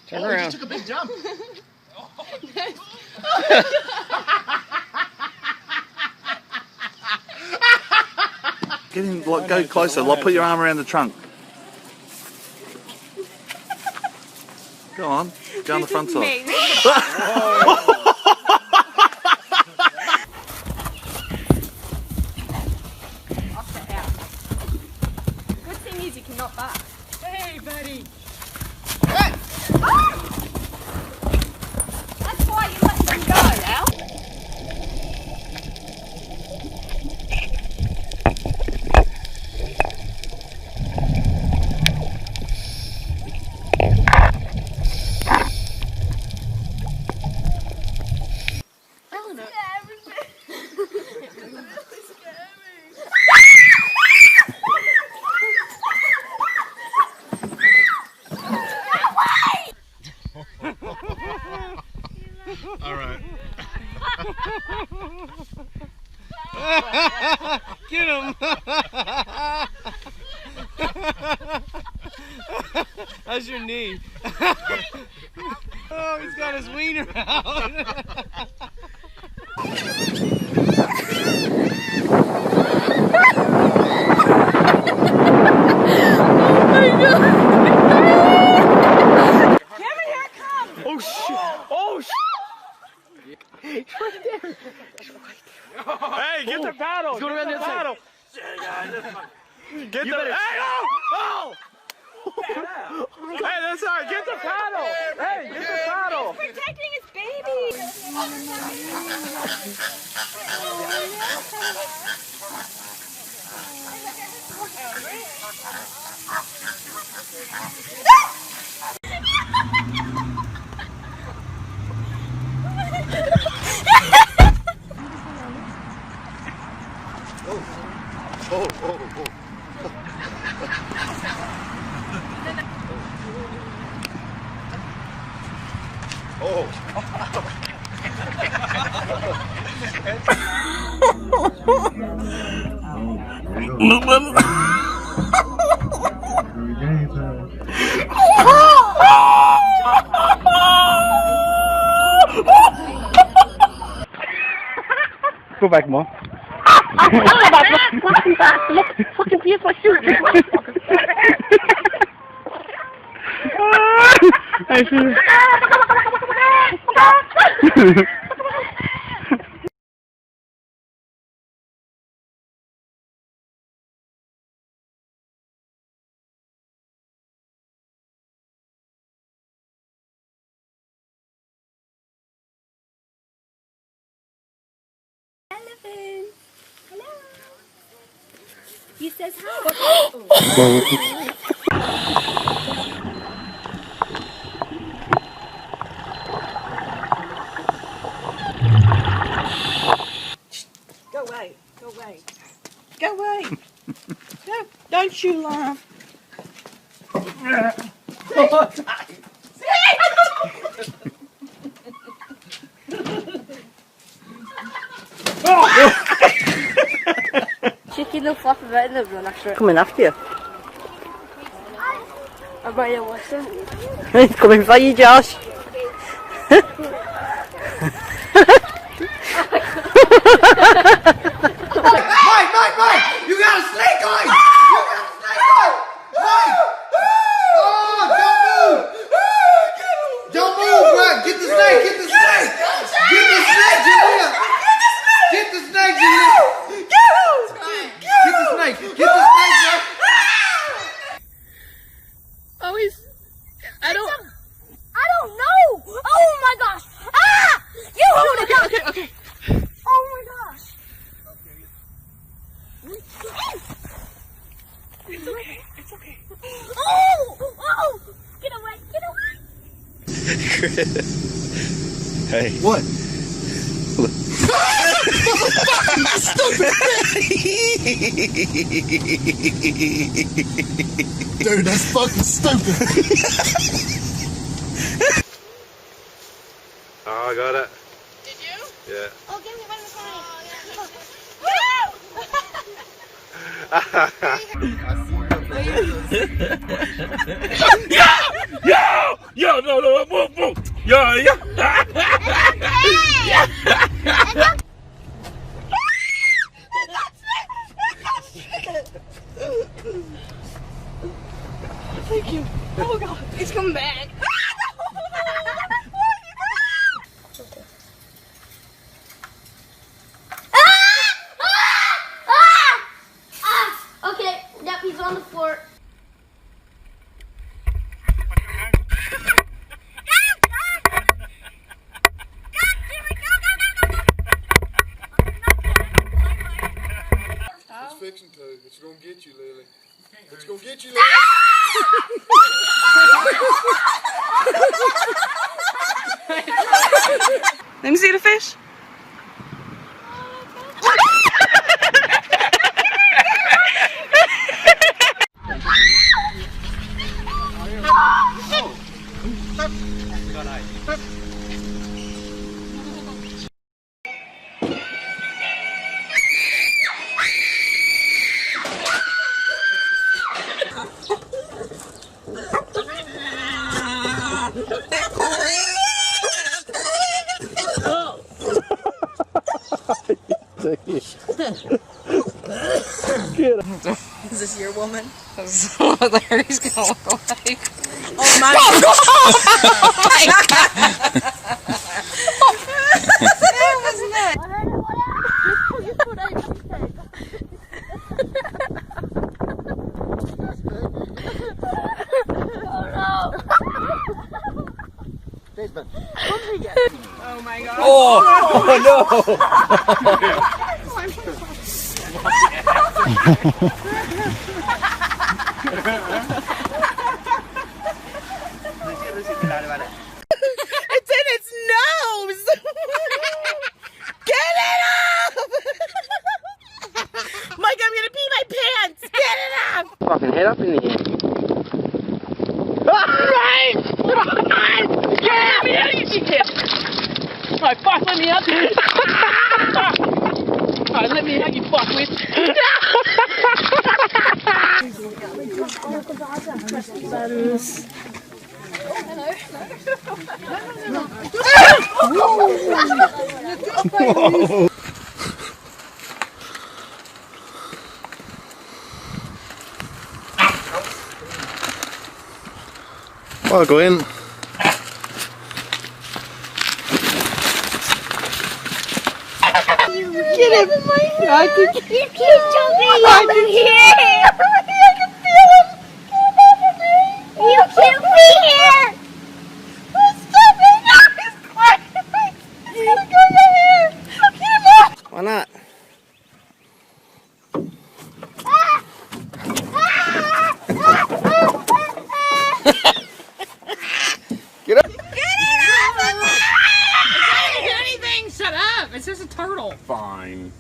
Turn around. You took a big jump. Get in, go closer. Put your arm around the trunk. Go on. Go on the front side. Good thing is you cannot back. Hey, buddy. That's why you let them go, Al. All right. Get him! How's your knee? Oh, he's got his wiener out. Hey, get the paddle! Get the paddle! Get the paddle! Hey, oh! Hey, that's all right. Get the paddle! Hey, get the paddle! He's protecting his baby. Go back, Mom. Fucking piece of shoot. Elephant. Hello. He says hi. Go away. Go away. Go away. No, don't you laugh. Chicken will flop about in the run after it. Coming after you. I might have watched it. He's coming for you, Josh. Mike! You got a snake on! You got a snake on! Mike! Oh, don't move, bro! Get the snake! Get the snake, Julia! Get the snake, Julia! Get the snake, bro! Oh, he's... I don't... It's okay. It's okay. Oh! Oh! Get away! Get away! Hey. What? Dude, that's fucking stupid. Oh, I got it. Did you? Yeah. Oh, give me one of Yo, no, move. Yo. Thank you. Oh god, it's coming back. Okay, yep, he's on the floor. It's fixing to. It's gonna get you, Lily. It's gonna get you, Lily. Let me see the fish. Is this your woman? There he's gonna look like. Oh my That was nuts. Oh my god. It's in its nose. Get it up. Mike, I'm gonna pee my pants. Get it up. Fucking head up in the air. Get me out, you kid! Alright, fuck, let me out. Alright, let me out, you fuckwit. I'll go in. Get him. I can You keep jumping over here. I can feel him. Get over me. You can't be here. Stop it. No, he's climbing. He's gonna go right here. Get him off. Why not? Get it off. Anything? Shut up! It's just a turtle. Fine.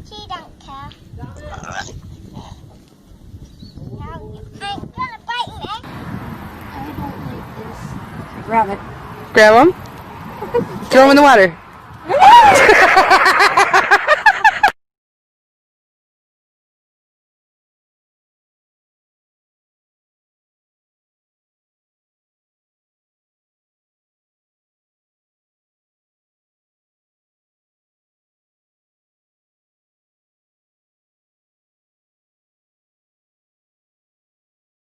She don't care. I'm gonna bite you, eh? I don't like this. Grab it. Grab him. Throw him in the water.